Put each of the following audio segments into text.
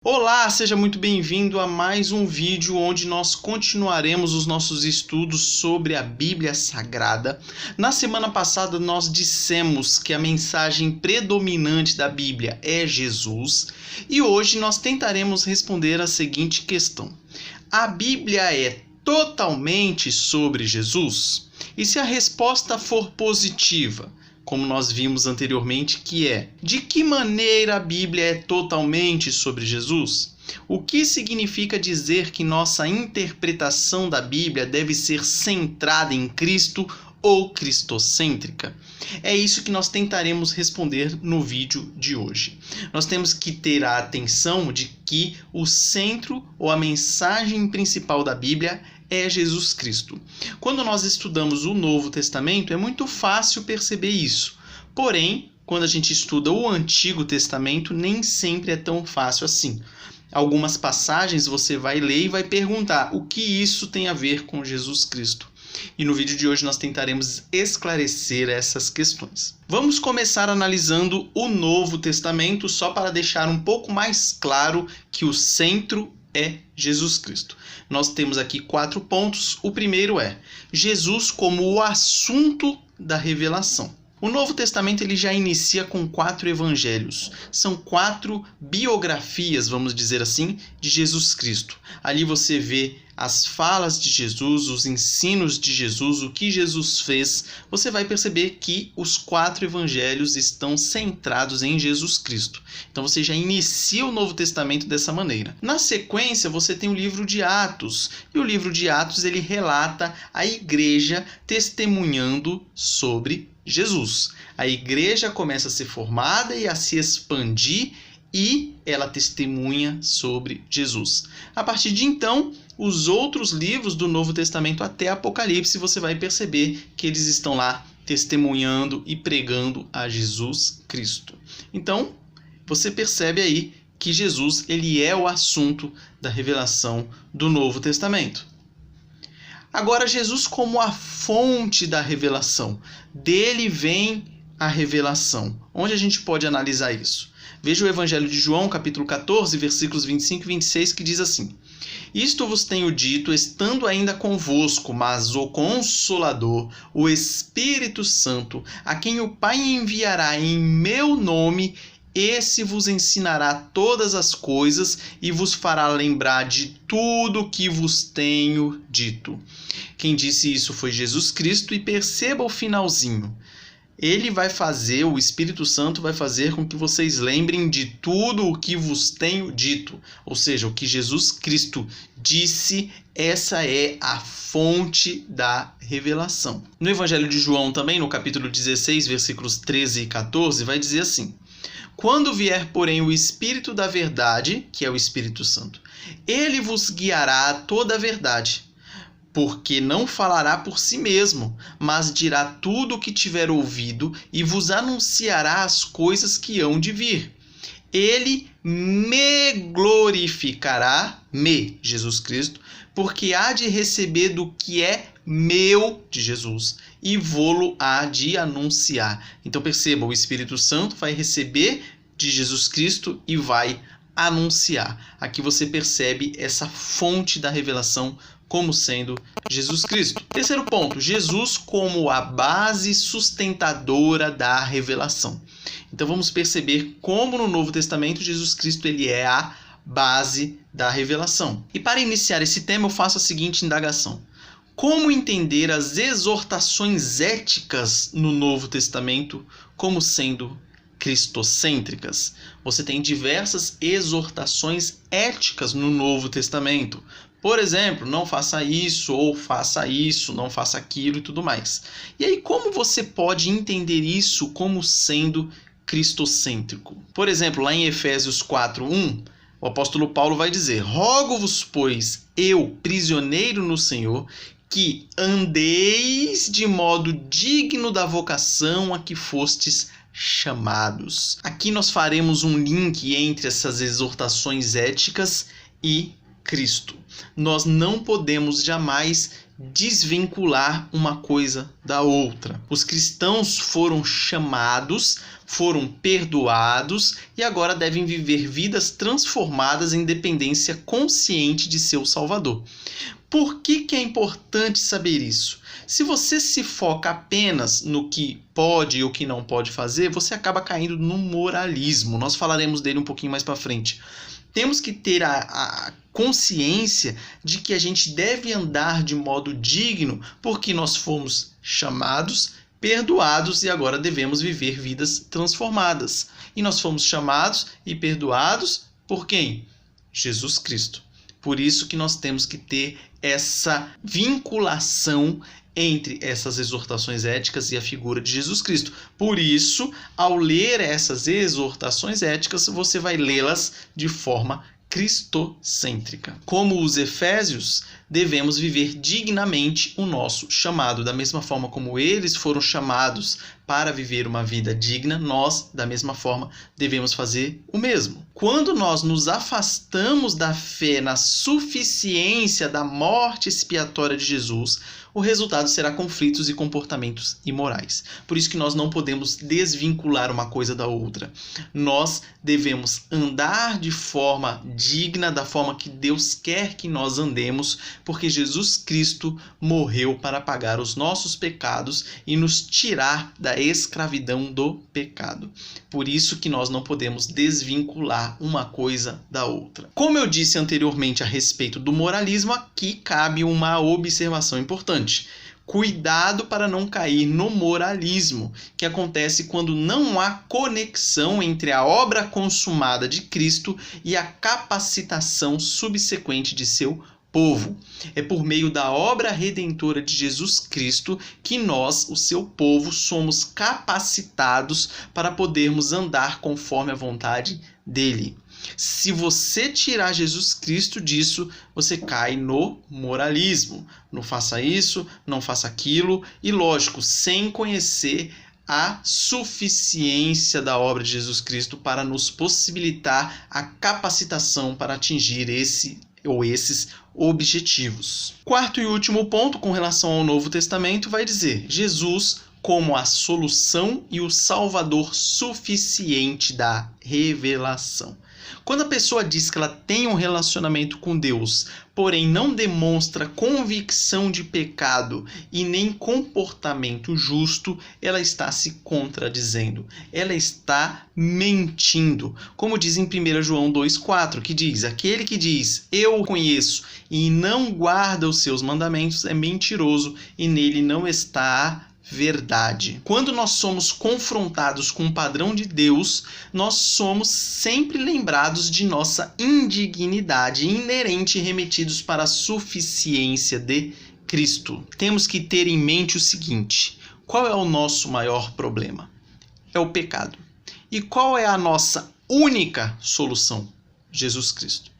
Olá, seja muito bem-vindo a mais um vídeo onde nós continuaremos os nossos estudos sobre a Bíblia Sagrada. Na semana passada nós dissemos que a mensagem predominante da Bíblia é Jesus e hoje nós tentaremos responder a seguinte questão: a Bíblia é totalmente sobre Jesus? E se a resposta for positiva, como nós vimos anteriormente, que é: de que maneira a Bíblia é totalmente sobre Jesus? O que significa dizer que nossa interpretação da Bíblia deve ser centrada em Cristo ou cristocêntrica? É isso que nós tentaremos responder no vídeo de hoje. Nós temos que ter a atenção de que o centro ou a mensagem principal da Bíblia é Jesus Cristo. Quando nós estudamos o Novo Testamento, é muito fácil perceber isso. Porém, quando a gente estuda o Antigo Testamento, nem sempre é tão fácil assim. Algumas passagens você vai ler e vai perguntar o que isso tem a ver com Jesus Cristo. E no vídeo de hoje nós tentaremos esclarecer essas questões. Vamos começar analisando o Novo Testamento, só para deixar um pouco mais claro que o centro é Jesus Cristo. Nós temos aqui 4 pontos. O primeiro é Jesus como o assunto da revelação. O Novo Testamento ele já inicia com 4 evangelhos. São 4 biografias, vamos dizer assim, de Jesus Cristo. Ali você vê as falas de Jesus, os ensinos de Jesus, o que Jesus fez. Você vai perceber que os 4 evangelhos estão centrados em Jesus Cristo. Então você já inicia o Novo Testamento dessa maneira. Na sequência, você tem o livro de Atos. E o livro de Atos ele relata a igreja testemunhando sobre Jesus. A igreja começa a ser formada e a se expandir e ela testemunha sobre Jesus. A partir de então, os outros livros do Novo Testamento até Apocalipse, você vai perceber que eles estão lá testemunhando e pregando a Jesus Cristo. Então, você percebe aí que Jesus ele é o assunto da revelação do Novo Testamento. Agora, Jesus como a fonte da revelação. Dele vem a revelação. Onde a gente pode analisar isso? Veja o Evangelho de João, capítulo 14, versículos 25 e 26, que diz assim: isto vos tenho dito, estando ainda convosco, mas o Consolador, o Espírito Santo, a quem o Pai enviará em meu nome, esse vos ensinará todas as coisas e vos fará lembrar de tudo o que vos tenho dito. Quem disse isso foi Jesus Cristo, e perceba o finalzinho. Ele vai fazer, o Espírito Santo vai fazer com que vocês lembrem de tudo o que vos tenho dito. Ou seja, o que Jesus Cristo disse, essa é a fonte da revelação. No Evangelho de João também, no capítulo 16, versículos 13 e 14, vai dizer assim: quando vier, porém, o Espírito da verdade, que é o Espírito Santo, ele vos guiará a toda a verdade, porque não falará por si mesmo, mas dirá tudo o que tiver ouvido e vos anunciará as coisas que hão de vir. Ele me glorificará, Jesus Cristo, porque há de receber do que é meu, de Jesus, e vô-lo há de anunciar. Então perceba, o Espírito Santo vai receber de Jesus Cristo e vai anunciar. Aqui você percebe essa fonte da revelação como sendo Jesus Cristo. Terceiro ponto, Jesus como a base sustentadora da revelação. Então vamos perceber como no Novo Testamento Jesus Cristo ele é a base da revelação. E para iniciar esse tema eu faço a seguinte indagação: como entender as exortações éticas no Novo Testamento como sendo cristocêntricas? Você tem diversas exortações éticas no Novo Testamento. Por exemplo, não faça isso, ou faça isso, não faça aquilo e tudo mais. E aí, como você pode entender isso como sendo cristocêntrico? Por exemplo, lá em Efésios 4:1, o apóstolo Paulo vai dizer: rogo-vos, pois, eu, prisioneiro no Senhor, que andeis de modo digno da vocação a que fostes chamados. Aqui nós faremos um link entre essas exortações éticas e Cristo. Nós não podemos jamais desvincular uma coisa da outra. Os cristãos foram chamados, foram perdoados e agora devem viver vidas transformadas em dependência consciente de seu Salvador. Por que é importante saber isso? Se você se foca apenas no que pode e o que não pode fazer, você acaba caindo no moralismo. Nós falaremos dele um pouquinho mais para frente. Temos que ter a consciência de que a gente deve andar de modo digno, porque nós fomos chamados, perdoados e agora devemos viver vidas transformadas. E nós fomos chamados e perdoados por quem? Jesus Cristo. Por isso que nós temos que ter essa vinculação entre essas exortações éticas e a figura de Jesus Cristo. Por isso, ao ler essas exortações éticas, você vai lê-las de forma cristocêntrica. Como os efésios, devemos viver dignamente o nosso chamado. Da mesma forma como eles foram chamados para viver uma vida digna, nós, da mesma forma, devemos fazer o mesmo. Quando nós nos afastamos da fé na suficiência da morte expiatória de Jesus, o resultado será conflitos e comportamentos imorais. Por isso que nós não podemos desvincular uma coisa da outra. Nós devemos andar de forma digna, da forma que Deus quer que nós andemos, porque Jesus Cristo morreu para pagar os nossos pecados e nos tirar da escravidão do pecado. Por isso que nós não podemos desvincular uma coisa da outra. Como eu disse anteriormente a respeito do moralismo, aqui cabe uma observação importante. Cuidado para não cair no moralismo, que acontece quando não há conexão entre a obra consumada de Cristo e a capacitação subsequente de seu povo. É por meio da obra redentora de Jesus Cristo que nós, o seu povo, somos capacitados para podermos andar conforme a vontade dele. Se você tirar Jesus Cristo disso, você cai no moralismo. Não faça isso, não faça aquilo. E lógico, sem conhecer a suficiência da obra de Jesus Cristo para nos possibilitar a capacitação para atingir esse ou esses objetivos. Quarto e último ponto com relação ao Novo Testamento vai dizer: Jesus como a solução e o salvador suficiente da revelação. Quando a pessoa diz que ela tem um relacionamento com Deus, porém não demonstra convicção de pecado e nem comportamento justo, ela está se contradizendo. Ela está mentindo. Como diz em 1 João 2,4, que diz: aquele que diz, eu o conheço, e não guarda os seus mandamentos, é mentiroso, e nele não está a verdade. Quando nós somos confrontados com o padrão de Deus, nós somos sempre lembrados de nossa indignidade inerente e remetidos para a suficiência de Cristo. Temos que ter em mente o seguinte: qual é o nosso maior problema? É o pecado. E qual é a nossa única solução? Jesus Cristo.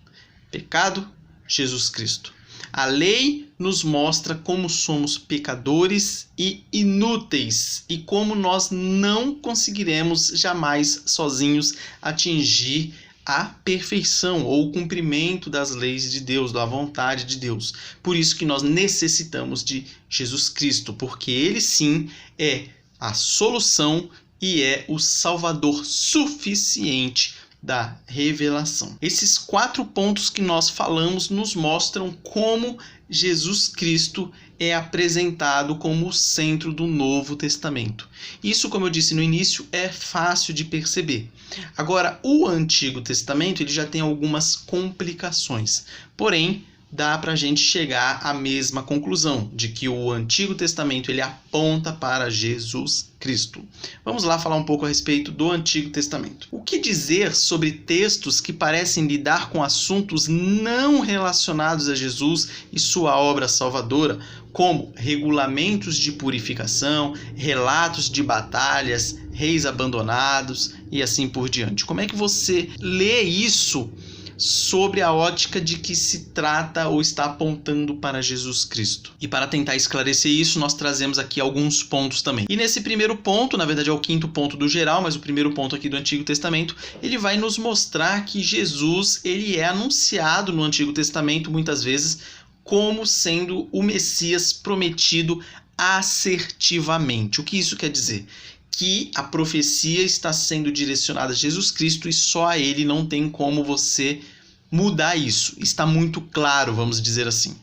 Pecado, Jesus Cristo. A lei nos mostra como somos pecadores e inúteis e como nós não conseguiremos jamais sozinhos atingir a perfeição ou o cumprimento das leis de Deus, da vontade de Deus. Por isso que nós necessitamos de Jesus Cristo, porque ele sim é a solução e é o Salvador suficiente da revelação. Esses 4 pontos que nós falamos nos mostram como Jesus Cristo é apresentado como o centro do Novo Testamento. Isso, como eu disse no início, é fácil de perceber. Agora, o Antigo Testamento ele já tem algumas complicações, porém dá para a gente chegar à mesma conclusão, de que o Antigo Testamento ele aponta para Jesus Cristo. Vamos lá falar um pouco a respeito do Antigo Testamento. O que dizer sobre textos que parecem lidar com assuntos não relacionados a Jesus e sua obra salvadora, como regulamentos de purificação, relatos de batalhas, reis abandonados e assim por diante? Como é que você lê isso sobre a ótica de que se trata ou está apontando para Jesus Cristo? E para tentar esclarecer isso, nós trazemos aqui alguns pontos também. E nesse primeiro ponto, na verdade é o 5º ponto do geral, mas o primeiro ponto aqui do Antigo Testamento, ele vai nos mostrar que Jesus ele é anunciado no Antigo Testamento muitas vezes como sendo o Messias prometido assertivamente. O que isso quer dizer? Que a profecia está sendo direcionada a Jesus Cristo e só a ele, não tem como você mudar isso. Está muito claro, vamos dizer assim.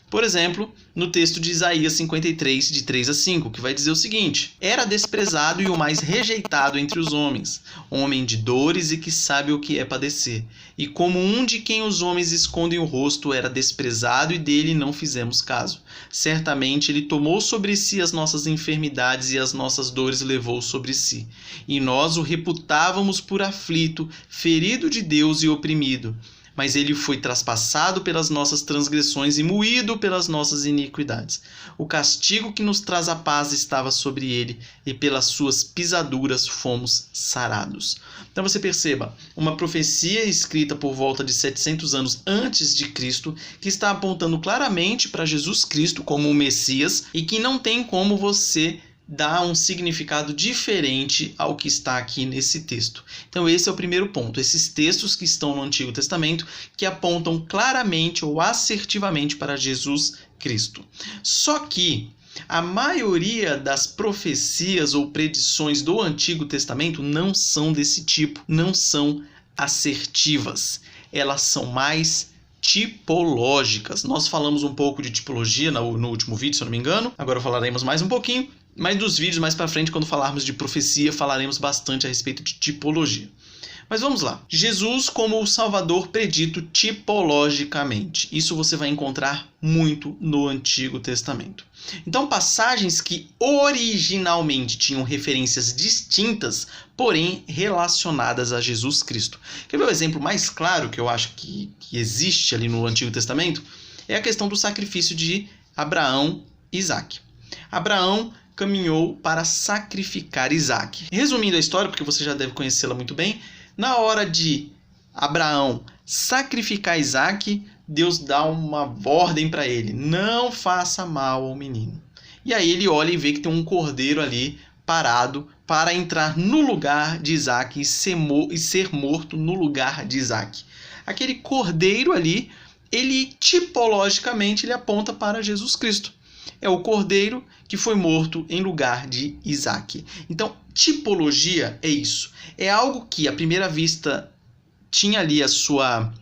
Por exemplo, no texto de Isaías 53, de 3 a 5, que vai dizer o seguinte: era desprezado e o mais rejeitado entre os homens, homem de dores e que sabe o que é padecer. E como um de quem os homens escondem o rosto, era desprezado e dele não fizemos caso. Certamente ele tomou sobre si as nossas enfermidades e as nossas dores levou sobre si. E nós o reputávamos por aflito, ferido de Deus e oprimido. Mas ele foi traspassado pelas nossas transgressões e moído pelas nossas iniquidades. O castigo que nos traz a paz estava sobre ele, e pelas suas pisaduras fomos sarados. Então você perceba, uma profecia escrita por volta de 700 anos antes de Cristo, que está apontando claramente para Jesus Cristo como o Messias, e que não tem como você dá um significado diferente ao que está aqui nesse texto. Então esse é o primeiro ponto. Esses textos que estão no Antigo Testamento que apontam claramente ou assertivamente para Jesus Cristo. Só que a maioria das profecias ou predições do Antigo Testamento não são desse tipo, não são assertivas. Elas são mais tipológicas. Nós falamos um pouco de tipologia no último vídeo, se eu não me engano. Agora falaremos mais um pouquinho. Mas dos vídeos mais para frente, quando falarmos de profecia, falaremos bastante a respeito de tipologia. Mas vamos lá. Jesus como o Salvador predito tipologicamente. Isso você vai encontrar muito no Antigo Testamento. Então, passagens que originalmente tinham referências distintas, porém relacionadas a Jesus Cristo. Quer ver o exemplo mais claro que eu acho que existe ali no Antigo Testamento? É a questão do sacrifício de Abraão e Isaque. Abraão caminhou para sacrificar Isaque. Resumindo a história, porque você já deve conhecê-la muito bem, na hora de Abraão sacrificar Isaque, Deus dá uma ordem para ele: não faça mal ao menino. E aí ele olha e vê que tem um cordeiro ali parado para entrar no lugar de Isaque e ser morto no lugar de Isaque. Aquele cordeiro ali, ele tipologicamente ele aponta para Jesus Cristo. É o cordeiro que foi morto em lugar de Isaque. Então, tipologia é isso. É algo que, à primeira vista, tinha ali a sua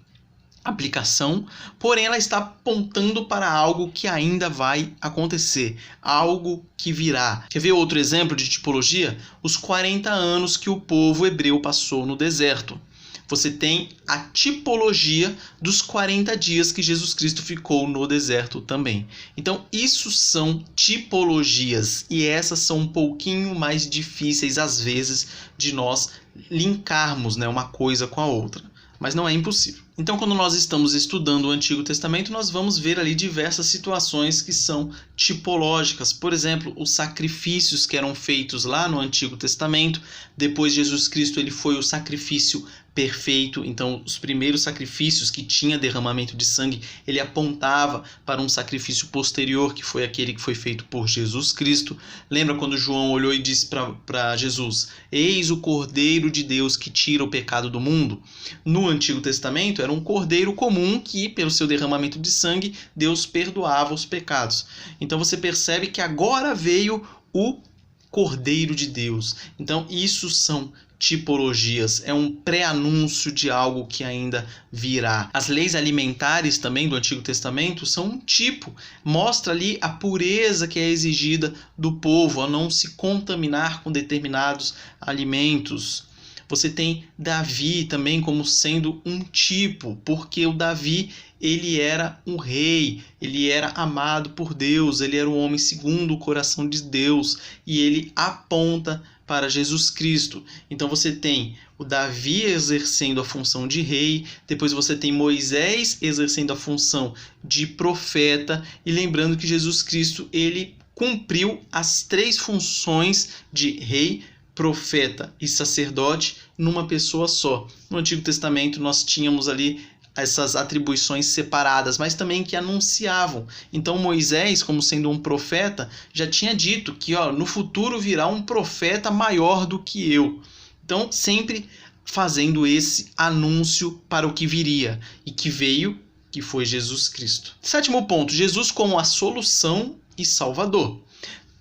aplicação, porém ela está apontando para algo que ainda vai acontecer, algo que virá. Quer ver outro exemplo de tipologia? Os 40 anos que o povo hebreu passou no deserto. Você tem a tipologia dos 40 dias que Jesus Cristo ficou no deserto também. Então, isso são tipologias e essas são um pouquinho mais difíceis, às vezes, de nós linkarmos, né, uma coisa com a outra. Mas não é impossível. Então, quando nós estamos estudando o Antigo Testamento, nós vamos ver ali diversas situações que são tipológicas. Por exemplo, os sacrifícios que eram feitos lá no Antigo Testamento. Depois Jesus Cristo ele foi o sacrifício perfeito. Então, os primeiros sacrifícios que tinha derramamento de sangue, ele apontava para um sacrifício posterior, que foi aquele que foi feito por Jesus Cristo. Lembra quando João olhou e disse para Jesus: eis o Cordeiro de Deus que tira o pecado do mundo? No Antigo Testamento, era um cordeiro comum que, pelo seu derramamento de sangue, Deus perdoava os pecados. Então você percebe que agora veio o Cordeiro de Deus. Então isso são tipologias, é um pré-anúncio de algo que ainda virá. As leis alimentares também do Antigo Testamento são um tipo, mostra ali a pureza que é exigida do povo, a não se contaminar com determinados alimentos. Você tem Davi também como sendo um tipo, porque o Davi ele era um rei, ele era amado por Deus, ele era um homem segundo o coração de Deus e ele aponta para Jesus Cristo. Então você tem o Davi exercendo a função de rei, depois você tem Moisés exercendo a função de profeta e lembrando que Jesus Cristo ele cumpriu as 3 funções de rei, profeta e sacerdote numa pessoa só. No Antigo Testamento nós tínhamos ali essas atribuições separadas, mas também que anunciavam. Então Moisés, como sendo um profeta, já tinha dito que no futuro virá um profeta maior do que eu. Então sempre fazendo esse anúncio para o que viria e que veio que foi Jesus Cristo. Sétimo ponto, Jesus como a solução e Salvador.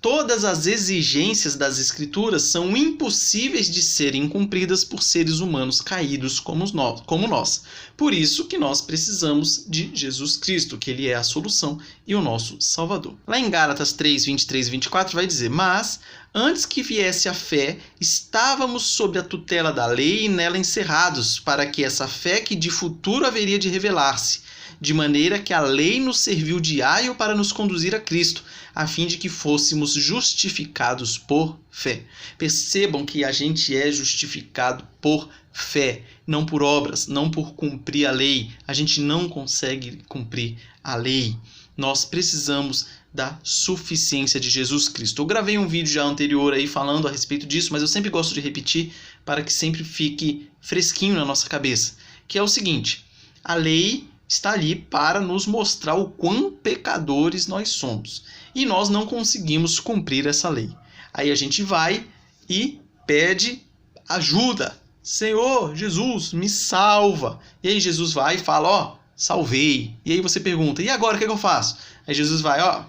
Todas as exigências das Escrituras são impossíveis de serem cumpridas por seres humanos caídos como nós. Por isso que nós precisamos de Jesus Cristo, que ele é a solução e o nosso Salvador. Lá em Gálatas 3, 23 e 24 vai dizer: mas antes que viesse a fé, estávamos sob a tutela da lei e nela encerrados, para que essa fé que de futuro haveria de revelar-se, de maneira que a lei nos serviu de aio para nos conduzir a Cristo, a fim de que fôssemos justificados por fé. Percebam que a gente é justificado por fé, não por obras, não por cumprir a lei. A gente não consegue cumprir a lei. Nós precisamos da suficiência de Jesus Cristo. Eu gravei um vídeo já anterior aí falando a respeito disso, mas eu sempre gosto de repetir para que sempre fique fresquinho na nossa cabeça, que é o seguinte: a lei está ali para nos mostrar o quão pecadores nós somos. E nós não conseguimos cumprir essa lei. Aí a gente vai e pede ajuda. Senhor, Jesus, me salva. E aí Jesus vai e fala, ó, salvei. E aí você pergunta, e agora o que eu faço? Aí Jesus vai, ó,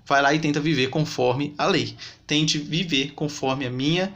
vai lá e tenta viver conforme a lei. Tente viver conforme a minha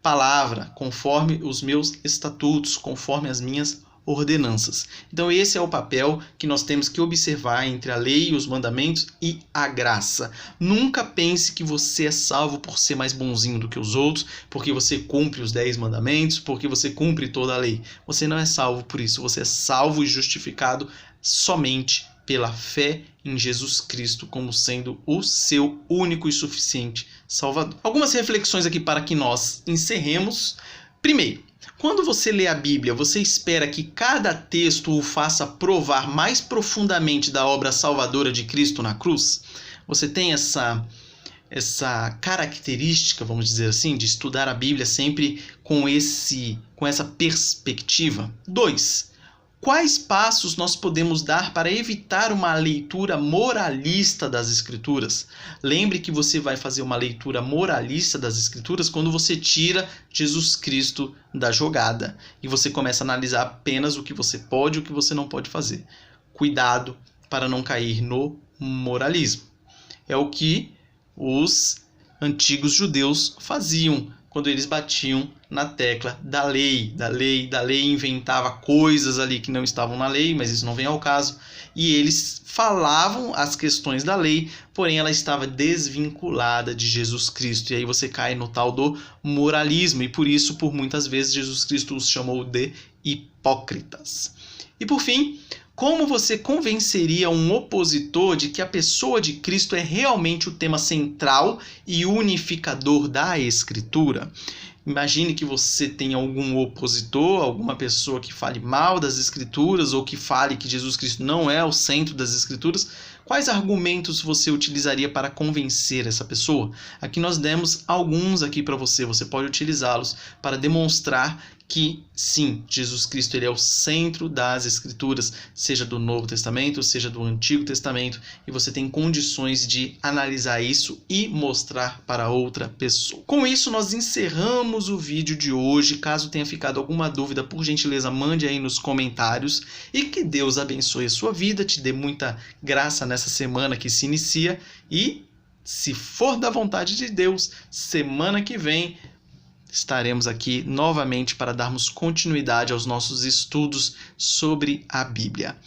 palavra, conforme os meus estatutos, conforme as minhas ordenanças. Então esse é o papel que nós temos que observar entre a lei, os mandamentos e a graça. Nunca pense que você é salvo por ser mais bonzinho do que os outros, porque você cumpre os 10 mandamentos, porque você cumpre toda a lei. Você não é salvo por isso, você é salvo e justificado somente pela fé em Jesus Cristo como sendo o seu único e suficiente Salvador. Algumas reflexões aqui para que nós encerremos. Primeiro, quando você lê a Bíblia, você espera que cada texto o faça provar mais profundamente da obra salvadora de Cristo na cruz? Você tem essa característica, vamos dizer assim, de estudar a Bíblia sempre com essa perspectiva? 2. Quais passos nós podemos dar para evitar uma leitura moralista das Escrituras? Lembre que você vai fazer uma leitura moralista das Escrituras quando você tira Jesus Cristo da jogada e você começa a analisar apenas o que você pode e o que você não pode fazer. Cuidado para não cair no moralismo. É o que os antigos judeus faziam quando eles batiam na tecla da lei, inventava coisas ali que não estavam na lei, mas isso não vem ao caso, e eles falavam as questões da lei, porém ela estava desvinculada de Jesus Cristo, e aí você cai no tal do moralismo, e por isso, por muitas vezes, Jesus Cristo os chamou de hipócritas. E por fim, como você convenceria um opositor de que a pessoa de Cristo é realmente o tema central e unificador da Escritura? Imagine que você tem algum opositor, alguma pessoa que fale mal das Escrituras ou que fale que Jesus Cristo não é o centro das Escrituras. Quais argumentos você utilizaria para convencer essa pessoa? Aqui nós demos alguns aqui para você. Você pode utilizá-los para demonstrar que sim, Jesus Cristo ele é o centro das Escrituras, seja do Novo Testamento, seja do Antigo Testamento, e você tem condições de analisar isso e mostrar para outra pessoa. Com isso, nós encerramos o vídeo de hoje. Caso tenha ficado alguma dúvida, por gentileza, mande aí nos comentários, e que Deus abençoe a sua vida, te dê muita graça nessa semana que se inicia, e se for da vontade de Deus, semana que vem estaremos aqui novamente para darmos continuidade aos nossos estudos sobre a Bíblia.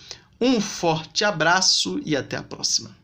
Um forte abraço e até a próxima.